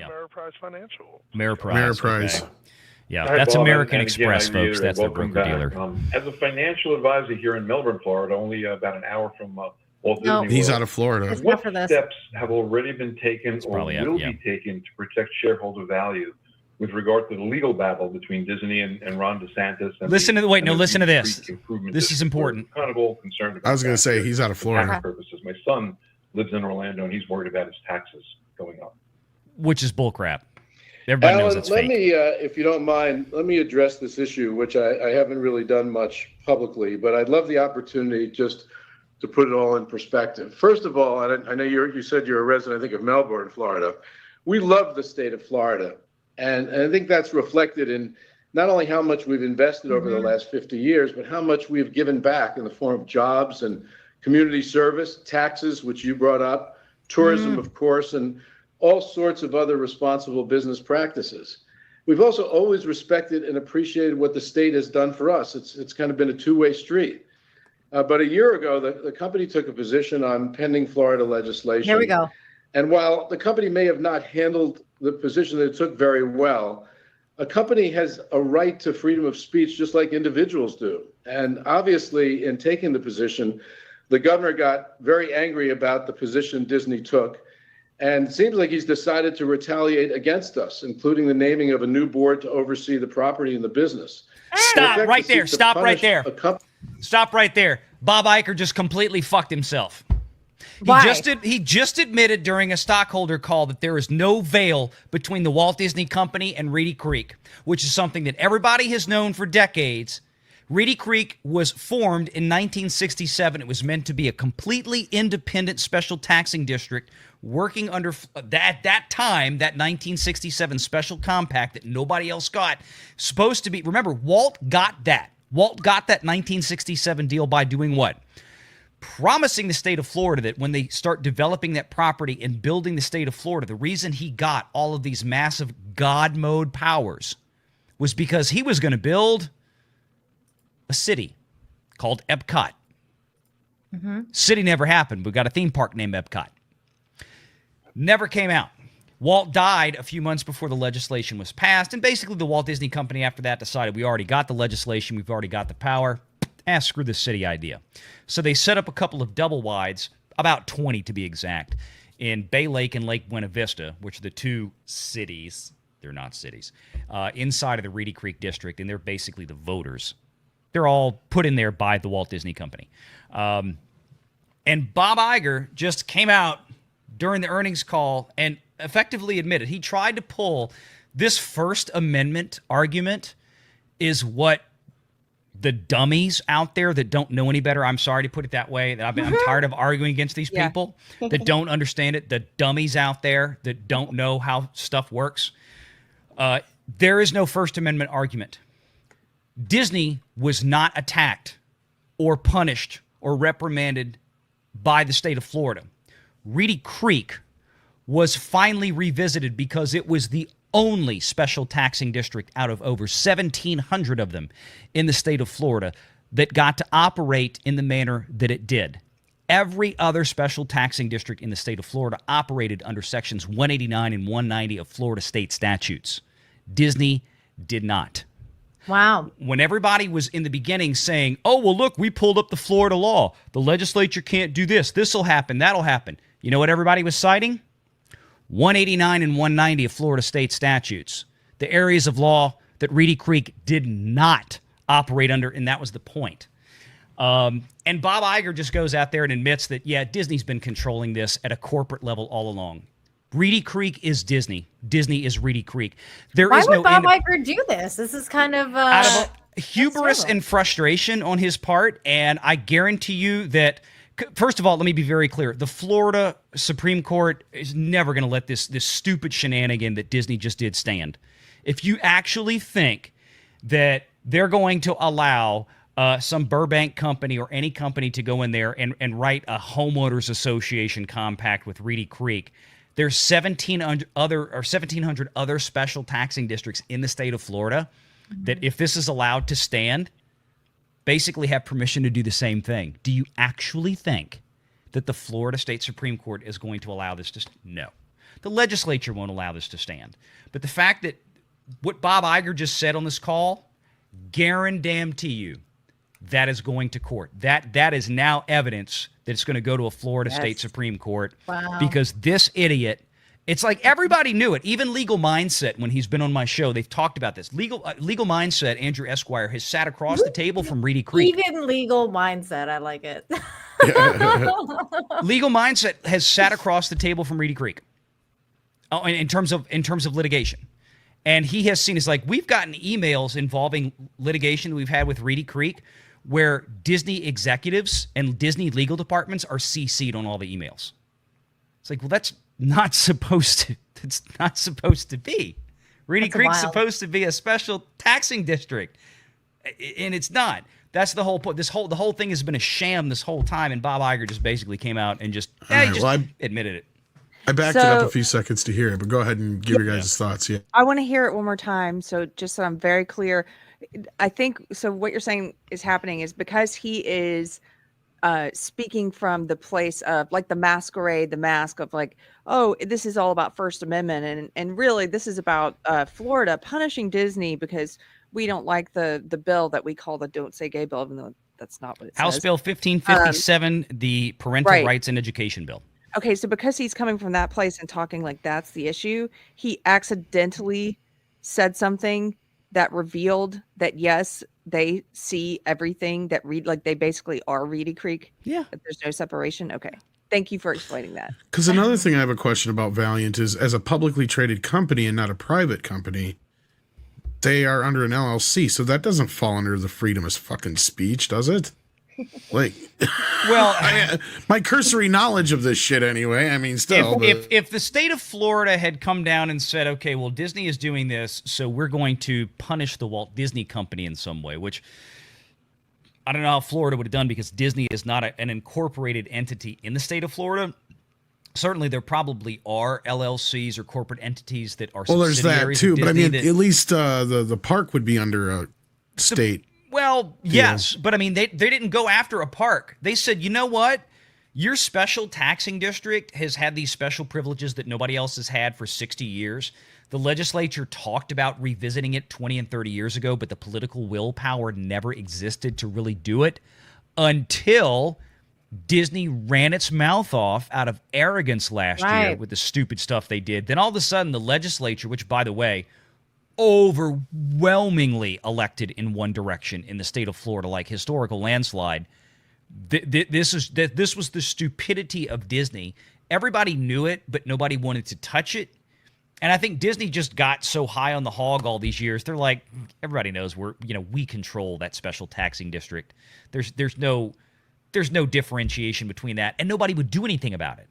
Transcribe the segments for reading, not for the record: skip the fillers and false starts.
Ameriprise Financial. Ameriprise. Okay. Yeah, Hi, that's Bob, American and again, Express, folks. That's their welcome broker back. dealer. As a financial advisor here in Melbourne, Florida, only about an hour from Walt Disney World. He's out of Florida. What steps have already been taken or will yeah. be taken to protect shareholder value with regard to the legal battle between Disney and Ron DeSantis? And listen to this. This is important. We're kind of all concerned about I was going to say he's out of Florida. tax purposes. My son lives in Orlando, and he's worried about his taxes going up. Which is bullcrap. Everybody knows it's fake. Let me, if you don't mind, let me address this issue, which I haven't really done much publicly, but I'd love the opportunity just to put it all in perspective. First of all, and I know you said you're a resident, I think, of Melbourne, Florida. We love the state of Florida. And I think that's reflected in not only how much we've invested over the last 50 years, but how much we've given back in the form of jobs and community service, taxes, which you brought up, tourism, of course, and all sorts of other responsible business practices. We've also always respected and appreciated what the state has done for us. It's kind of been a two-way street. But a year ago, the company took a position on pending Florida legislation. Here we go. And while the company may have not handled the position that it took very well, a company has a right to freedom of speech just like individuals do. And obviously, in taking the position, the governor got very angry about the position Disney took. And it seems like he's decided to retaliate against us, including the naming of a new board to oversee the property and the business. Stop right there. Stop right there. Stop right there. Bob Iger just completely fucked himself. He just admitted during a stockholder call that there is no veil between the Walt Disney Company and Reedy Creek, which is something that everybody has known for decades. Reedy Creek was formed in 1967. It was meant to be a completely independent special taxing district working under that time, that 1967 special compact that nobody else got. Supposed to be, remember, Walt got that. Walt got that 1967 deal by doing what? Promising the state of Florida that when they start developing that property and building the state of Florida, the reason he got all of these massive God mode powers was because he was going to build a city called Epcot. City never happened. We got a theme park named Epcot. Never came out. Walt died a few months before the legislation was passed, and basically the Walt Disney Company after that decided we already got the legislation, we've already got the power. Screw this city idea. So they set up a couple of double wides, about 20 to be exact, in Bay Lake and Lake Buena Vista, which are the two cities, they're not cities, inside of the Reedy Creek district, and they're basically the voters. They're all put in there by the Walt Disney Company. And Bob Iger just came out during the earnings call and effectively admitted he tried to pull this First Amendment argument is what the dummies out there that don't know any better, I'm sorry to put it that way, I'm tired of arguing against these people that don't understand it, the dummies out there that don't know how stuff works. There is no First Amendment argument. Disney was not attacked or punished or reprimanded by the state of Florida. Reedy Creek was finally revisited because it was the only special taxing district out of over 1,700 of them in the state of Florida that got to operate in the manner that it did. Every other special taxing district in the state of Florida operated under sections 189 and 190 of Florida state statutes. Disney did not. Wow. When everybody was in the beginning saying, oh, well, look, we pulled up the Florida law. The legislature can't do this. This will happen. That'll happen. You know what everybody was citing? 189 and 190 of Florida state statutes. The areas of law that Reedy Creek did not operate under, and that was the point. And Bob Iger just goes out there and admits that, yeah, Disney's been controlling this at a corporate level all along. Reedy Creek is Disney. Disney is Reedy Creek. Why would Bob Iger do this? This is kind of out of hubris and frustration on his part, and I guarantee you that, first of all, let me be very clear. The Florida Supreme Court is never going to let this stupid shenanigan that Disney just did stand. If you actually think that they're going to allow some Burbank company or any company to go in there and write a homeowners association compact with Reedy Creek, there's 1,700 other special taxing districts in the state of Florida that, if this is allowed to stand, basically have permission to do the same thing. Do you actually think that the Florida State Supreme Court is going to allow this? No. The legislature won't allow this to stand. But the fact that what Bob Iger just said on this call, guarantee you that is going to court. That is now evidence that it's going to go to a Florida state Supreme Court. Wow. Because this idiot, it's like everybody knew it. Even Legal Mindset, when he's been on my show, they've talked about this. Legal Mindset, Andrew Esquire, has sat across the table from Reedy Creek. Even Legal Mindset, I like it. Legal Mindset has sat across the table from Reedy Creek. In terms of litigation. And he has seen, it's like, we've gotten emails involving litigation that we've had with Reedy Creek where Disney executives and Disney legal departments are CC'd on all the emails. It's like, well, that's not supposed to be. Reedy Creek's supposed to be a special taxing district, and it's not. That's the whole point. The whole thing has been a sham this whole time, and Bob Iger just basically came out and just admitted it. I backed it up a few seconds to hear it, but go ahead and give your guys' thoughts. Yeah, I want to hear it one more time, so just so I'm very clear. I think so. What you're saying is happening is because he is speaking from the place of like the masquerade, the mask of like, oh, this is all about First Amendment, and really this is about Florida punishing Disney because we don't like the bill that we call the Don't Say Gay bill, even though that's not what it says. House Bill 1557, the Parental Rights in Education bill. Okay, so because he's coming from that place and talking like that's the issue, he accidentally said something that revealed that, yes, they see everything that they basically are Reedy Creek. Yeah. That there's no separation. Okay. Thank you for explaining that. Because another thing I have a question about Valliant is, as a publicly traded company and not a private company, they are under an LLC, so that doesn't fall under the freedom of fucking speech, does it? Like, well, my cursory knowledge of this shit anyway. I mean, still. If the state of Florida had come down and said, okay, well, Disney is doing this, so we're going to punish the Walt Disney Company in some way, which I don't know how Florida would have done because Disney is not an incorporated entity in the state of Florida. Certainly, there probably are LLCs or corporate entities that are subsidiaries. Well, there's that too, but I mean, at least the park would be under a state. Well, yes, but I mean, they didn't go after a park. They said, you know what? Your special taxing district has had these special privileges that nobody else has had for 60 years. The legislature talked about revisiting it 20 and 30 years ago, but the political willpower never existed to really do it until Disney ran its mouth off out of arrogance last year with the stupid stuff they did. Then all of a sudden, the legislature, which, by the way, overwhelmingly elected in one direction in the state of Florida, like historical landslide. This was the stupidity of Disney. Everybody knew it, but nobody wanted to touch it. And I think Disney just got so high on the hog all these years. They're like, everybody knows we control that special taxing district. There's no differentiation between that, and nobody would do anything about it.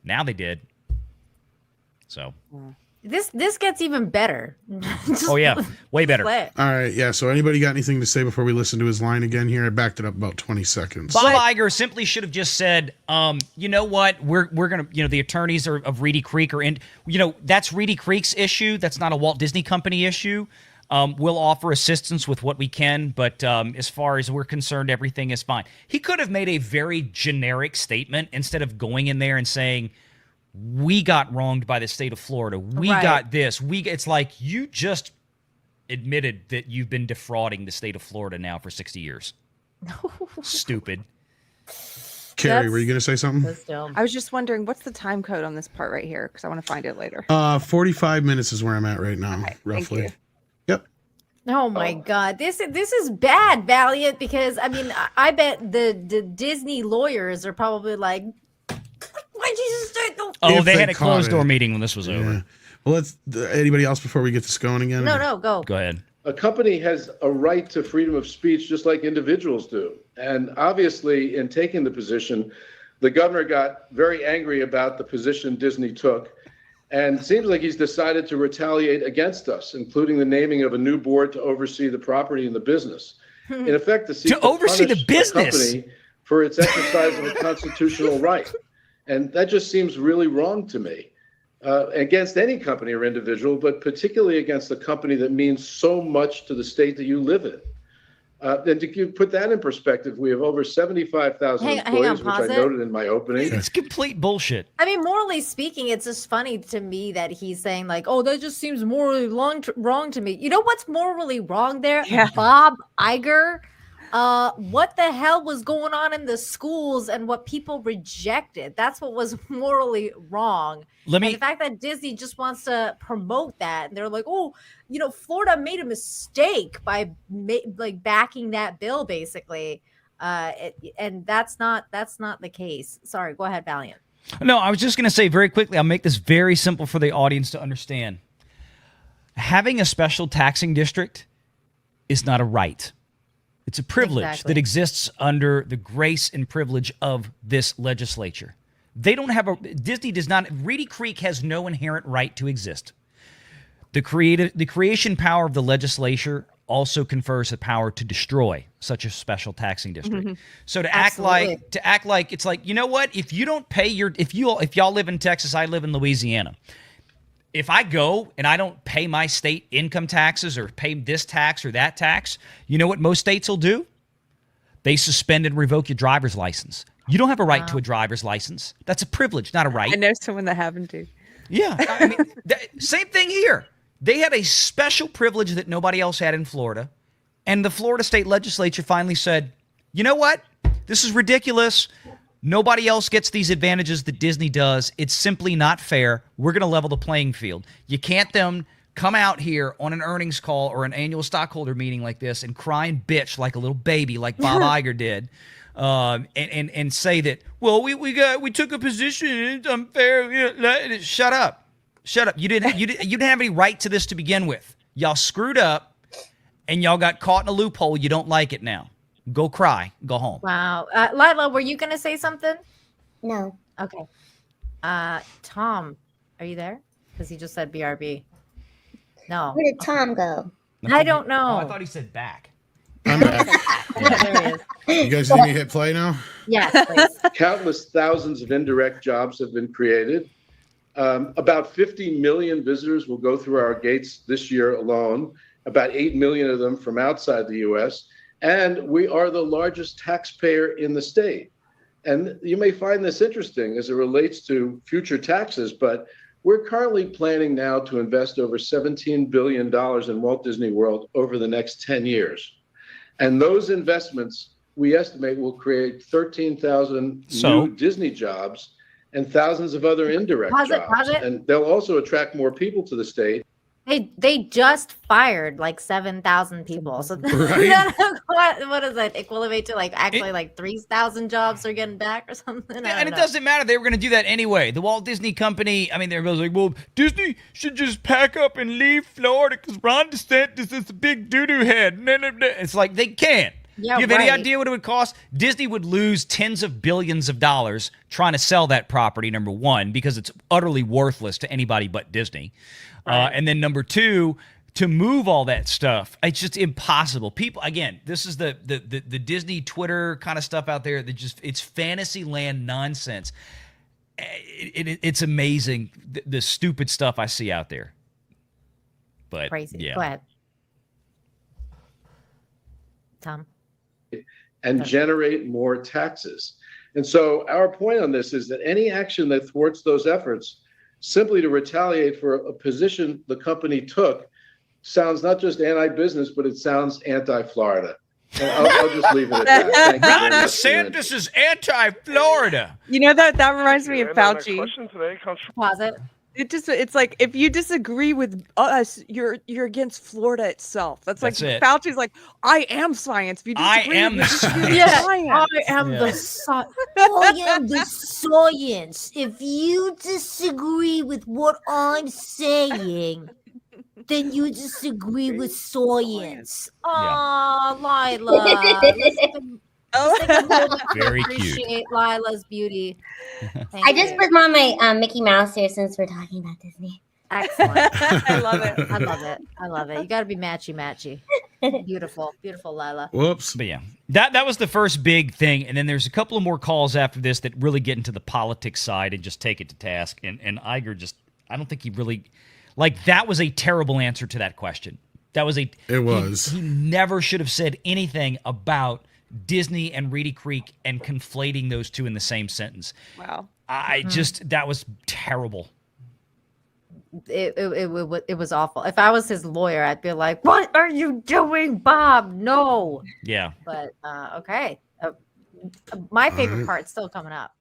Now they did. So. This gets even better. Oh yeah, way better. All right, yeah. So anybody got anything to say before we listen to his line again here? I backed it up about 20 seconds. Bob Iger simply should have just said, you know what, we're gonna, the attorneys of Reedy Creek are in, that's Reedy Creek's issue. That's not a Walt Disney Company issue. We'll offer assistance with what we can, but as far as we're concerned, everything is fine. He could have made a very generic statement instead of going in there and saying, we got wronged by the state of Florida. We got this. It's like you just admitted that you've been defrauding the state of Florida now for 60 years. Stupid. Carrie, were you going to say something? I was just wondering, what's the time code on this part right here? Because I want to find it later. 45 minutes is where I'm at right now, roughly. Thank you. Yep. Oh my God, this is bad, Valliant. Because I mean, I bet the Disney lawyers are probably like, why'd you just say the? Oh, they had a closed door meeting when this was over. Well, let's. Anybody else before we get this going again? No, go. Go ahead. A company has a right to freedom of speech just like individuals do. And obviously, in taking the position, the governor got very angry about the position Disney took. And it seems like he's decided to retaliate against us, including the naming of a new board to oversee the property and the business. In effect, to oversee the business company for its exercise of a constitutional right. And that just seems really wrong to me. Against any company or individual, but particularly against a company that means so much to the state that you live in. And to put that in perspective, we have over 75,000 employees, which I noted in my opening. It's complete bullshit. I mean, morally speaking, it's just funny to me that he's saying like, "Oh, that just seems morally wrong to me." You know what's morally wrong there? Yeah. Bob Iger. What the hell was going on in the schools and what people rejected? That's what was morally wrong. And the fact that Disney just wants to promote that, and they're like, "Oh, Florida made a mistake by backing that bill, basically," and that's not the case. Sorry, go ahead, Valliant. No, I was just going to say very quickly. I'll make this very simple for the audience to understand. Having a special taxing district is not a right. It's a privilege that exists under the grace and privilege of this legislature. They don't have Disney does not, Reedy Creek has no inherent right to exist. The creation power of the legislature also confers the power to destroy such a special taxing district. Mm-hmm. So to act like it's like, you know what? If you don't pay if y'all live in Texas, I live in Louisiana. If I go and I don't pay my state income taxes or pay this tax or that tax, you know what most states will do? They suspend and revoke your driver's license. You don't have a right to a driver's license. That's a privilege, not a right. I know someone that happened to. Yeah. I mean, same thing here. They had a special privilege that nobody else had in Florida. And the Florida state legislature finally said, you know what? This is ridiculous. Nobody else gets these advantages that Disney does. It's simply not fair. We're going to level the playing field. You can't then come out here on an earnings call or an annual stockholder meeting like this and cry and bitch like a little baby like Bob Iger did. And say that, well, we took a position, it's unfair. Shut up. You didn't have any right to this to begin with. Y'all screwed up, and y'all got caught in a loophole. You don't like it now. Go cry. Go home. Wow, Lila, were you gonna say something? No. Okay. Tom, are you there? Because he just said BRB. No. Where did Tom go? I don't know. Oh, I thought he said back. I'm back. Yeah, there he is. You guys need me to hit play now? Yes, please. Countless thousands of indirect jobs have been created. About 50 million visitors will go through our gates this year alone, about 8 million of them from outside the U.S., and we are the largest taxpayer in the state. And you may find this interesting as it relates to future taxes, but we're currently planning now to invest over $17 billion in Walt Disney World over the next 10 years. And those investments, we estimate, will create 13,000 new Disney jobs and thousands of other indirect jobs. And they'll also attract more people to the state. They just fired like 7,000 people. So Right. what does that equate to? Like 3,000 jobs are getting back or something? And it doesn't matter. They were going to do that anyway. The Walt Disney Company, I mean, they're like, well, Disney should just pack up and leave Florida because Ron DeSantis is a big doo-doo head. It's like, they can't. Yeah, do you have any idea what it would cost? Disney would lose tens of billions of dollars trying to sell that property, number one, because it's utterly worthless to anybody but Disney. Right. And then number two, to move all that stuff, it's just impossible. People, again, this is the Disney Twitter kind of stuff out there that it's fantasy land nonsense. It's amazing, the stupid stuff I see out there. But crazy. Yeah. Go ahead, Tom. And generate more taxes. And so our point on this is that any action that thwarts those efforts simply to retaliate for a position the company took sounds not just anti-business, but it sounds anti-Florida. And I'll just leave it at that. Thank you very Ron much, DeSantis is anti-Florida. You know, that reminds me of Fauci. Question today comes from Pause it. It's like if you disagree with us, you're against Florida itself. That's like it. Fauci's like, I am science. If you disagree, I am the science. Yeah, science. I am the science. I am the science. If you disagree with what I'm saying, then you disagree with science. Oh, Lila. Very cute. Appreciate Lila's beauty. Thank I just you. put on my Mickey Mouse here since we're talking about Disney. Excellent. I love it. I love it. I love it. You got to be matchy. Beautiful, beautiful, Lila. Whoops. But yeah, that was the first big thing, and then there's a couple of more calls after this that really get into the politics side and just take it to task. And Iger I don't think he really, that was a terrible answer to that question. That was It was. He never should have said anything about Disney and Reedy Creek and conflating those two in the same sentence. Wow. That was terrible. It was awful. If I was his lawyer, I'd be like, "What are you doing, Bob? No." Yeah. But okay. My favorite part's still coming up.